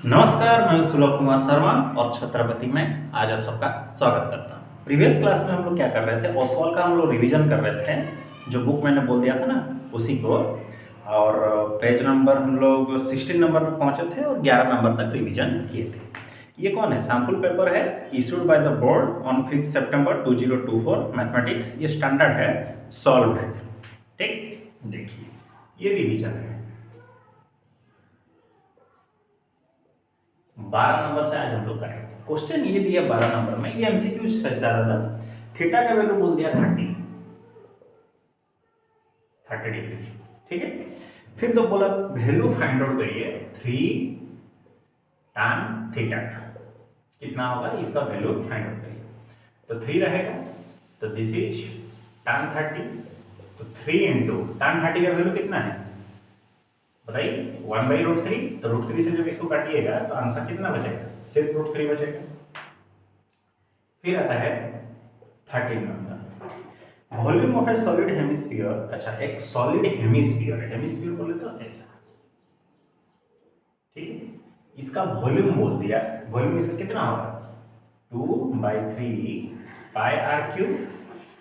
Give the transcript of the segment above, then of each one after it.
नमस्कार, मैं सुलभ कुमार शर्मा और छत्रपति में आज आप सबका स्वागत करता हूँ। प्रीवियस क्लास में हम लोग क्या कर रहे थे, ओसवाल का हम लोग रिवीजन कर रहे थे, जो बुक मैंने बोल दिया था ना उसी को। और पेज नंबर हम लोग 16 नंबर पर पहुंचे थे और 11 नंबर तक रिवीजन किए थे। ये कौन है? सैम्पल पेपर है, issued by the board on 5 September 2024 mathematics. ये स्टैंडर्ड है, सॉल्व है। ठीक, देखिए ये रिवीजन है। 12 नंबर से आज हम लोग करेंगे। क्वेश्चन ये दिया 12 नंबर में, ये एमसीक्यू से ज्यादा था। थीटा का वैल्यू बोल दिया 30 डिग्री। ठीक है, फिर तो बोला वैल्यू फाइंड आउट करिए 3 tan थीटा। कितना होगा इसका वैल्यू फाइंड आउट करिए। तो 3 रहेगा, तो दिस इज tan 30। तो 3 इंटू tan 30 का वैल्यू कितना है बताइए? 1/√3। तो √3 से जब इसको काटिएगा तो आंसर कितना बचेगा? सिर्फ √3 बचेगा। फिर आता है 13 number, volume of A solid hemisphere. अच्छा, एक सॉलिड हेमिस्फीयर, हेमिस्फीयर बोले तो ऐसा, ठीक है। इसका वॉल्यूम बोल दिया, वॉल्यूम इसका कितना होगा? 2/3 पाई आर क्यूब।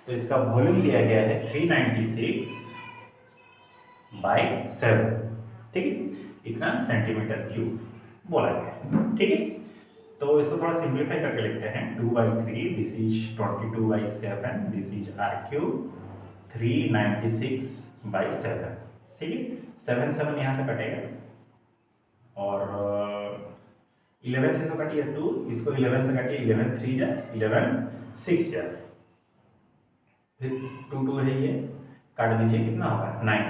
तो इसका वॉल्यूम दिया गया है 396/7। ठीक है, इतना सेंटीमीटर क्यूब बोला गया। ठीक है, तो इसको थोड़ा सिंप्लीफाई करके लिखते हैं। 2/3, this is 22/7, this is r cube 396/7। ठीक है, 7 7 यहाँ से कटेगा और 11 से तो कटिए 2, इसको 11 से काटिए, 11 3 जा 11 6 जा, फिर 2 2 है, ये काट दीजिए, कितना होगा 9।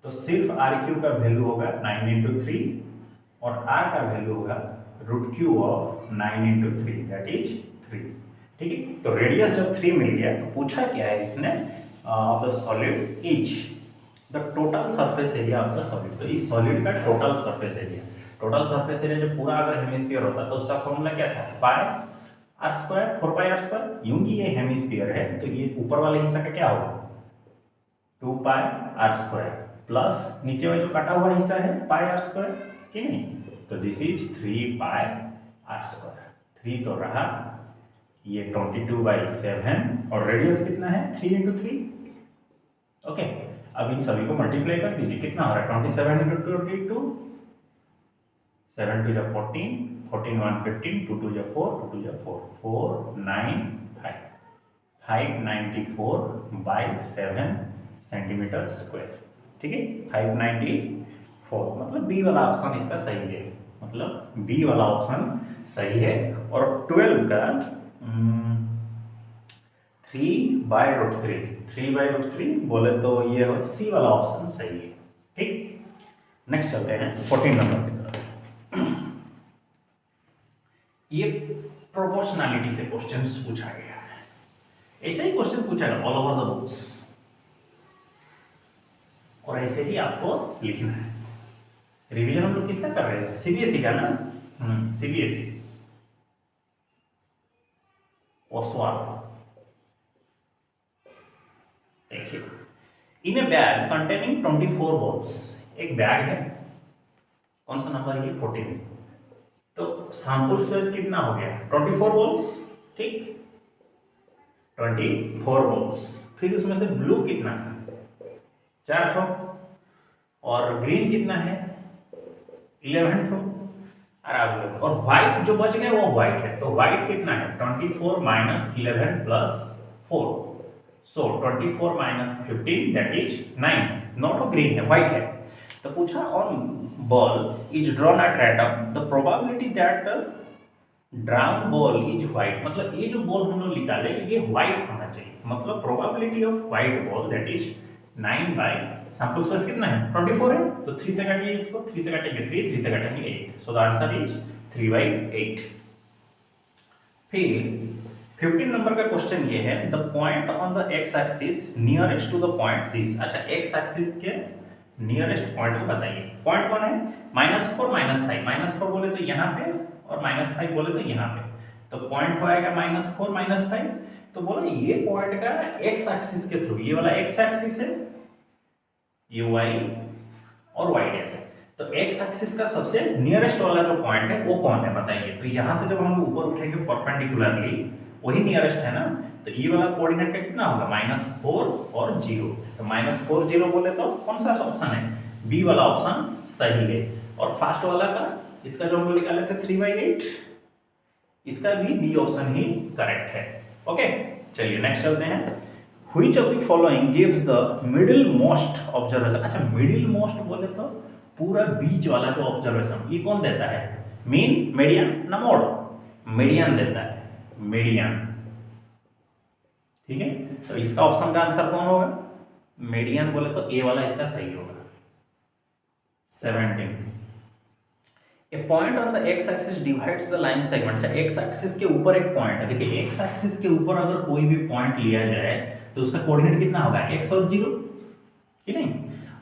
तो सिर्फ आर क्यू का वैल्यू होगा 9 इंटू 3 और आर का वैल्यू होगा √3 ऑफ 9 इंटू 3, दैट इज 3। ठीक है, तो रेडियस जब 3 मिल गया तो पूछा क्या है इसने? Of the solid is the total surface area of the solid. तो इस सॉलिड का total surface area, total surface area जो पूरा अगर हेमिस्फीयर होता तो उसका फॉर्मूला क्या था? पाई आर स्क्वायर, 4πr²। यूं कि ये हेमिस्फीयर है तो ये ऊपर वाले हिस्सा का क्या होगा? 2πr² प्लस नीचे में जो कटा हुआ हिस्सा है πr², कि नहीं? तो दिस इज 3πr²। 3 तो रहा, ये 22/7 और रेडियस कितना है? 3 इंटू 3। ओके, अब इन सभी को मल्टीप्लाई कर दीजिए, कितना हो रहा है? 27 इंटू 22, 7 2 14, 14 1 15, 2 2 4, 2 2 4, 4 9 5, 594/7 सेंटीमीटर स्क्वायर। ठीक है, 594, मतलब बी वाला ऑप्शन इसका सही है, मतलब बी वाला ऑप्शन सही है। और 12 का 3/√3, 3/√3 बोले तो ये हो, सी वाला ऑप्शन सही है। ठीक, नेक्स्ट चलते हैं 14 नंबर की तरफ। ये प्रोपोर्शनैलिटी से क्वेश्चंस पूछा गया है, ऐसा ही क्वेश्चन पूछा गया ऑल ओवर द बुक्स, और ऐसे ही आपको लिखना है। रिवीजन हम लोग किसका कर रहे हैं? सीबीएसई का ना, सीबीएसई ओसवाल। देखिए, इन ए बैग कंटेनिंग 24 बॉल्स, एक बैग है, कौन सा नंबर है? 14। तो सैंपल स्पेस कितना हो गया? 24 बॉल्स। ठीक, 24 बॉल्स। फिर उसमें से ब्लू कितना है? 4 ठो, और ग्रीन कितना है? 11 ठो। और व्हाइट जो बच गया वो व्हाइट है, तो व्हाइट कितना है? 24 - 11 + 4, सो 24 - 15, दैट इज 9। नॉट ग्रीन है, व्हाइट है। तो पूछा on ball is drawn at random the probability that drown ball is white. मतलब ये जो बॉल हम लोग निकाले ये व्हाइट होना चाहिए, मतलब probability of white ball that is 9 by sample space कितना है? 24 है, तो 3 से काटिए इसको, 3 से काटेंगे 3, 3 से काटेंगे 8, सो द आंसर इज 3/8। फिर 15 नंबर का क्वेश्चन ये है, the point on the x axis nearest to the point this. अच्छा, एक्स एक्सिस के नियरेस्ट पॉइंट को बताइए। पॉइंट कौन है? -4 -5, -4 बोले तो यहाँ पे और -5 बोले तो यहाँ पे, तो पॉइंट हो आएगा -4 -5। तो बोला ये पॉइंट का एक्स एक्सिस के थ्रू, ये वाला एक्स एक्सिस है, ये y और y डैश है, तो एक्स एक्सिस का सबसे नियरेस्ट वाला जो पॉइंट है वो कौन है बताइए। तो यहाँ से जब हम ऊपर उठेंगे परपेंडिकुलरली वही नियरेस्ट है ना, तो ये वाला कोऑर्डिनेट का कितना होगा -4 और 0। तो -4 0 बोले तो कौन सा ऑप्शन है, बी वाला ऑप्शन सही है। और फर्स्ट वाला का इसका जो हम लोग निकाले थे 3/8, इसका भी बी ऑप्शन ही करेक्ट है। ओके चलिए नेक्स्ट चलते हैं। Which of the following gives the middle most observation. अच्छा मिडिल मोस्ट बोले तो पूरा बीच वाला जो ऑब्जर्वेशन ये कौन देता है, मीन, मीडियन ना मोड, मीडियन देता है, मीडियन। ठीक है तो इसका ऑप्शन का आंसर कौन होगा, मीडियन बोले तो ए वाला इसका सही होगा। 17 A point on the x axis divides the line segment. अच्छा एक्स एक्सिस के ऊपर एक पॉइंट है, देखिए एक्स एक्सिस के ऊपर अगर कोई भी पॉइंट लिया जाए तो उसका कोऑर्डिनेट कितना होगा, x और 0, ठीक नहीं।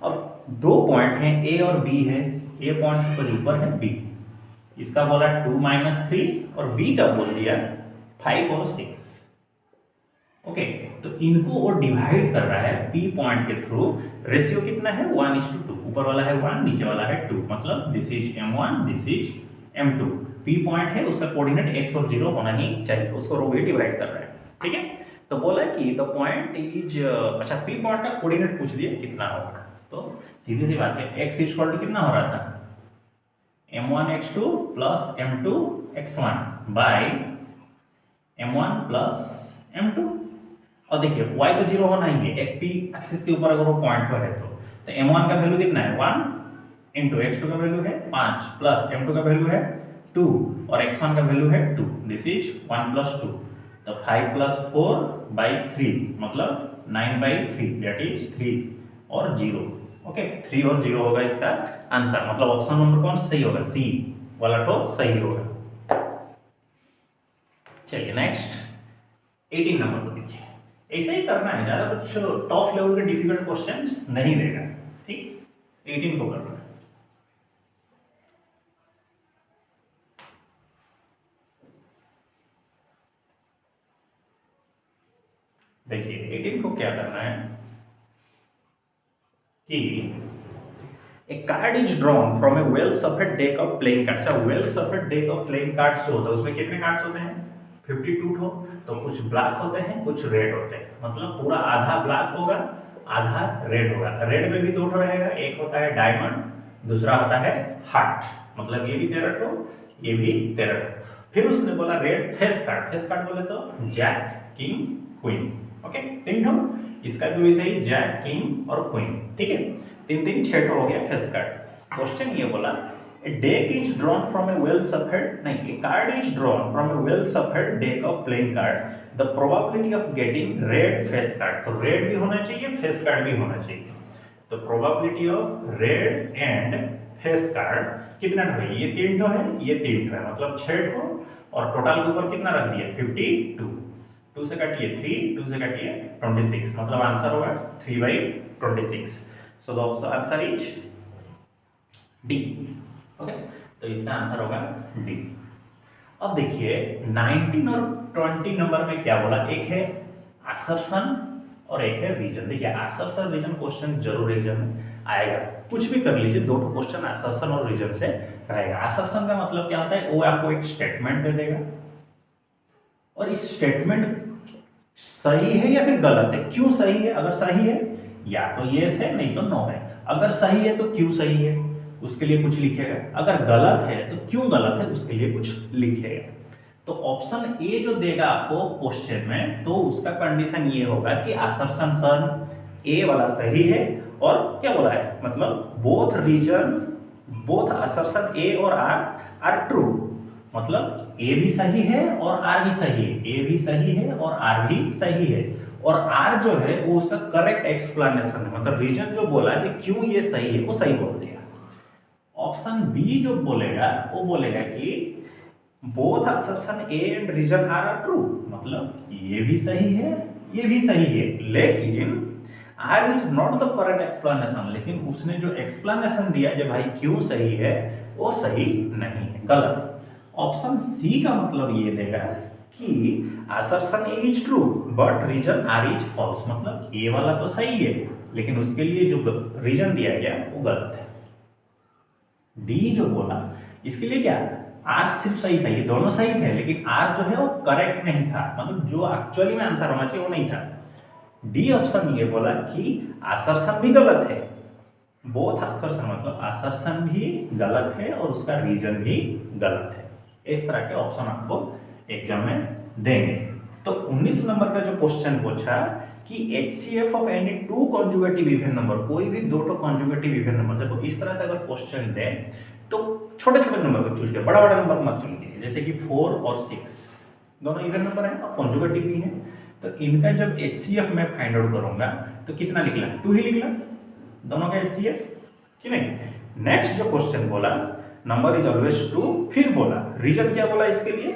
अब दो पॉइंट हैं a और b है, a पॉइंट से कुछ ऊपर है b, इसका बोला 2 - 3 और b का बोल दिया 5 और 6। ओके तो इनको वो डिवाइड कर रहा है p पॉइंट के थ्रू। रेशियो कितना है 1:2, ऊपर वाला है 1 नीचे वाला है 2, मतलब this is m1 this is m2। p point है उसका कोऑर्डिनेट x और 0 होना ही चाहिए, उसको रो भी डिवाइड कर रहा है। ठीक है तो बोला कि द पॉइंट इज, अच्छा p पॉइंट का कोऑर्डिनेट पूछ दिया कितना होगा, तो सीधी सी बात है x इक्वल टू कितना हो रहा था, m1 x2 plus m2 x1 bye m1 plus m2। और देखिए y तो 0 होना ही है, एक p एक्सिस के ऊपर अगर वो पॉइंट पर है तो m1 का वैल्यू कितना है 1 इंटू x2 का वैल्यू है 5 प्लस m2 का वैल्यू है 2 और x1 का वैल्यू है 2, दिस इज 1 + 2, तो 5 + 4/3 मतलब 9/3 दैट इज 3 और 0। ओके 3 और 0 होगा इसका आंसर, मतलब ऑप्शन नंबर कौन सा सही होगा, सी वाला तो सही होगा। चलिए नेक्स्ट 18 नंबर को देखिए, ऐसा ही करना है, ज्यादा कुछ टॉप लेवल के डिफिकल्ट क्वेश्चंस नहीं देगा। ठीक 18 को करना है। देखिए 18 को क्या करना है कि a card is drawn from a well shuffled deck of playing cards। अच्छा well shuffled deck of playing cards जो होता है उसमें कितने कार्ड्स होते हैं, 52 ठो। तो कुछ ब्लैक होते हैं कुछ रेड होते हैं, मतलब पूरा आधा ब्लैक होगा आधा रेड होगा। रेड में भी 2 ठो रहेगा, एक होता है डायमंड दूसरा होता है हार्ट, मतलब ये भी 13 ठो ये भी 13 ठो। फिर उसने बोला red face card, face card बोले तो जैक किंग क्वीन। ओके 3 ठो, इसका भी वैसे ही जैक किंग और क्वीन। ठीक है 3 6 ठो हो गया फेस कार्ड। क्वेश्चन ये बोला a deck is drawn from a well shuffled, नहीं, a card is drawn from a well shuffled deck of playing card, the probability of getting red face card। तो red भी होना चाहिए face card भी होना चाहिए, तो probability of red and face card कितना है, ये 3 ठो है ये 3 ठो है, मतलब 6 ठो, और टोटल के ऊपर कितना रख दिया 52, 2 से काटिए 3 2 से काटिए 26, मतलब आंसर होगा 3/26। So the answer is D. Okay तो इसका आंसर होगा डी। अब देखिए 19 और 20 नंबर में क्या बोला, एक है असर्शन और एक है रीजन। देखिए असर्शन रीजन क्वेश्चन जरूर एग्जाम में आएगा, कुछ भी कर लीजिए 2 क्वेश्चन असर्शन और रीजन से रहेगा। असर्शन का मतलब क्या होता है, वो आपको एक स्टेटमेंट दे देगा और इस स्टेटमेंट सही है या फिर गलत है, क्यों सही है, अगर सही है या तो यस है नहीं तो नो है, अगर सही है तो क्यों सही है उसके लिए कुछ लिखेगा, अगर गलत है तो क्यों गलत है उसके लिए कुछ लिखेगा। तो ऑप्शन ए जो देगा आपको क्वेश्चन में, तो उसका कंडीशन ये होगा कि असर्शन सन ए वाला सही है और क्या बोला है, मतलब बोथ रीजन बोथ असर्शन ए और आर ट्रू, मतलब ए भी सही है और आर भी सही है, ए भी सही है और आर भी सही है, और आर जो है वो उसका करेक्ट एक्सप्लेनेशन है, मतलब रीजन जो बोला कि क्यों ये सही है वो सही बोल दिया। ऑप्शन बी जो बोलेगा वो बोलेगा कि both assertion A and reason R are, true ये भी सही है ये भी सही है, लेकिन R is not the correct explanation, लेकिन उसने जो एक्सप्लेनेशन दिया जो भाई क्यों सही है वो सही नहीं है, गलत। ऑप्शन सी का मतलब ये देगा कि assertion A is true but reason R is false, मतलब ए वाला तो सही है लेकिन उसके लिए जो रीजन दिया गया वो गलत है। डी जो बोला इसके लिए क्या, आर सिर्फ सही था, ये दोनों सही थे, लेकिन आर जो है वो करेक्ट नहीं था, मतलब जो एक्चुअली में आंसर होना चाहिए वो नहीं था। डी ऑप्शन ये बोला कि असर्शन भी गलत है, बोथ असर्शन मतलब असर्शन भी गलत है और उसका रीजन भी गलत है। इस तरह के ऑप्शन आपको एग्जाम में देंगे। तो 19 नंबर का जो क्वेश्चन पूछा कि HCF of any two conjugative even number, कोई भी दो तो कॉन्जुगेटिव इवन नंबर, देखो इस तरह से अगर क्वेश्चन दे तो छोटे छोटे नंबर को चूज करिए, बड़ा बड़ा नंबर मत चुनिए, जैसे कि 4 और 6 दोनों इवन नंबर हैं और कॉन्जुगेटिव भी हैं, तो इनका जब HCF मैं फाइंड आउट करूंगा तो कितना निकला, 2 ही निकला दोनों का HCF कि नहीं। नेक्स्ट जो क्वेश्चन बोला नंबर इज ऑलवेज 2, फिर बोला रीजन क्या बोला इसके लिए,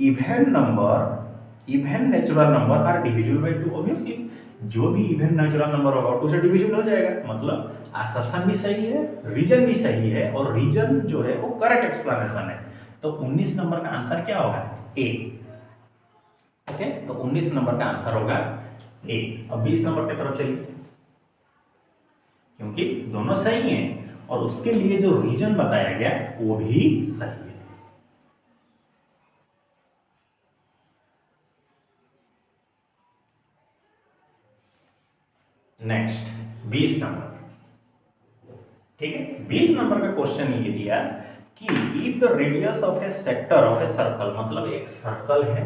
even number, even natural number are divisible by 2, obviously जो भी इवन नेचुरल नंबर होगा 2 से डिविजिबल हो जाएगा, मतलब असर्शन भी सही है, रीजन भी सही है, और रीजन जो है वो करेक्ट एक्सप्लेनेशन है। तो 19 नंबर का आंसर क्या होगा, ए। ओके, तो 19 नंबर का आंसर होगा ए। अब 20 नंबर की तरफ चलिए, क्योंकि दोनों सही हैं और उसके लिए जो रीजन बताया गया वो भी सही है। नेक्स्ट 20 नंबर, ठीक है। 20 नंबर का क्वेश्चन ये दिया कि if the radius of a sector of a circle, मतलब एक सर्कल है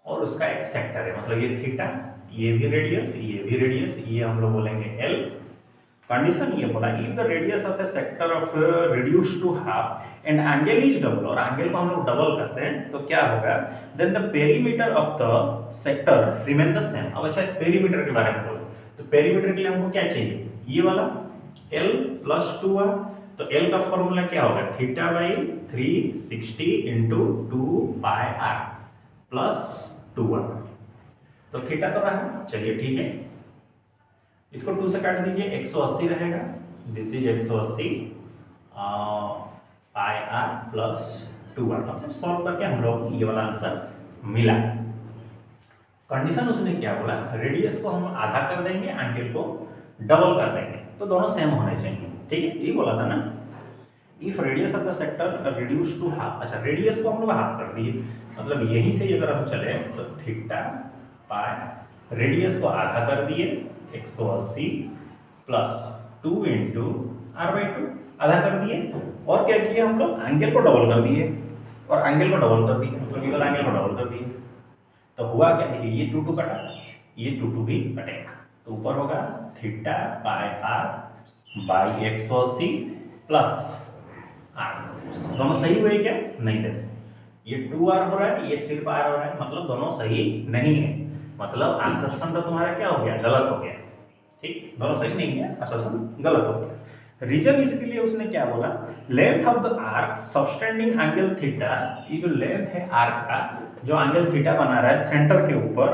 और उसका एक सेक्टर है, मतलब ये थीटा, ये भी रेडियस, ये भी रेडियस, ये हम लोग बोलेंगे एल। कंडीशन ये बोला if the radius of a sector of reduce to half and angle is double, और एंगल को हम लोग डबल करते हैं तो क्या होगा, then the perimeter of the sector remain the same. अब अच्छा पेरीमीटर के बारे में बोलो, तो पेरीमीटर के लिए हमको क्या चाहिए, ये वाला l प्लस 2r, तो l का फॉर्मूला क्या होगा, theta by 360 into 2 pi r plus 2r, तो थीटा तो रहा, चलिए ठीक है, इसको 2 से काट दीजिए, 180 रहेगा, this is 180 pi r plus 2r, मतलब सॉल्व करके हम लोग ये वाला आंसर मिला। कंडीशन उसने क्या बोला, रेडियस को हम आधा कर देंगे, एंगल को डबल कर देंगे, तो दोनों सेम होने चाहिए, ठीक है, ये बोला था ना। If radius of the sector reduce to half, अच्छा रेडियस को हम लोग हाफ कर दिए, मतलब यहीं से अगर हम चले तो थीटा पाई, रेडियस को आधा कर दिए 180 प्लस 2 इंटू r/2, आधा कर दिए, और क्या किए हम लोग, एंगल को डबल कर दिए, और एंगल को डबल कर दिए, मतलब ये वाला एंगल को डबल कर दिए, तो हुआ क्या, देखिए ये 2 2 कटा, ये 2 2 भी कटेगा, तो ऊपर होगा theta pi r by 180 plus r, दोनों सही हुए क्या, नहीं थे, ये 2r हो रहा है, ये सिर्फ r हो रहा है, मतलब दोनों सही नहीं है, मतलब असर्शन तो तुम्हारा क्या हो गया, गलत हो गया, ठीक, दोनों सही नहीं है, असर्शन गलत हो गया। रीजन इसके लिए उसने क्या बोला, length of the arc subtending angle theta, ये जो लेंथ है आर्क का, जो एंगल थीटा बना रहा है सेंटर के ऊपर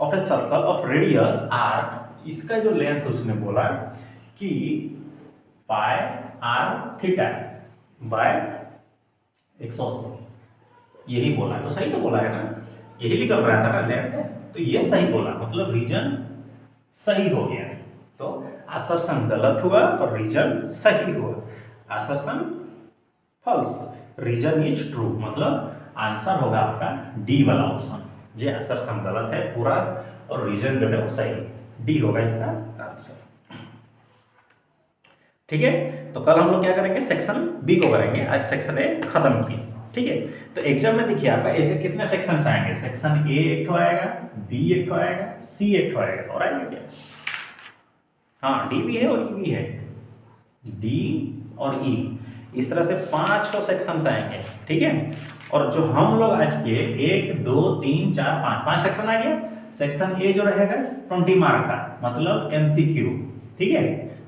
of a circle of radius R, इसका जो लेंथ उसने बोला कि पाई आर थीटा बाय 180, यही बोला, तो सही तो बोला है ना, यही निकल रहा था ना लेंथ है, तो ये सही बोला, मतलब रीजन सही हो गया, तो असर्शन गलत हुआ और रीजन सही हुआ, assertion false, reason is true, मतलब आंसर होगा आपका डी वाला ऑप्शन, जे असर्शन गलत है पूरा और रीजन जो है वो सही, डी होगा इसका आंसर, ठीक है। तो कल हम लोग क्या करेंगे, सेक्शन बी को करेंगे, आज सेक्शन ए खत्म की, ठीक है। तो एग्जाम में देखिए आपका ऐसे कितने सेक्शंस आएंगे, सेक्शन ए एक ठो आएगा, बी एक ठो आएगा, सी एक ठो आएगा, और आएगा क्या, हाँ डी भी है और ई भी है, डी और ई, इस तरह से 5 तो सेक्शंस आएंगे, ठीक है। और जो हम लोग आज किए 1 2 3 4 5 सेक्शन आ गया। सेक्शन ए जो रहेगा 20 मार्क का, मतलब एमसीक्यू, ठीक है।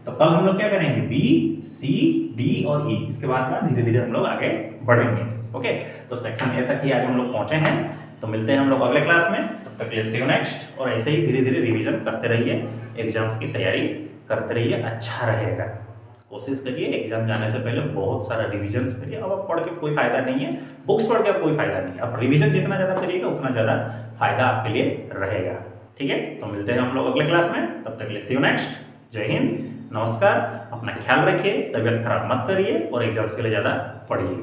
तो कल हम लोग क्या करेंगे, बी सी डी और ई, इसके बाद धीरे धीरे हम लोग आगे बढ़ेंगे, ओके। तो सेक्शन ए तक ही आज हम लोग पहुंचे हैं, तो मिलते हैं हम लोग अगले क्लास में, तब तक सी यू नेक्स्ट। और ऐसे ही धीरे धीरे रिवीजन करते रहिए, एग्जाम्स की तैयारी करते रहिए, अच्छा रहेगा। कोशिश करिए एग्जाम जाने से पहले बहुत सारा रिवीजन करिए। अब आप पढ़ के कोई फायदा नहीं है, बुक्स पढ़ के अब कोई फायदा नहीं है, अब रिवीजन जितना ज़्यादा करिएगा उतना ज़्यादा फायदा आपके लिए रहेगा, ठीक है। तो मिलते हैं हम लोग अगले क्लास में, तब तक सी यू नेक्स्ट। जय हिंद, नमस्कार, अपना ख्याल रखिए, तबीयत खराब मत करिए और एग्जाम्स के लिए ज़्यादा पढ़िए।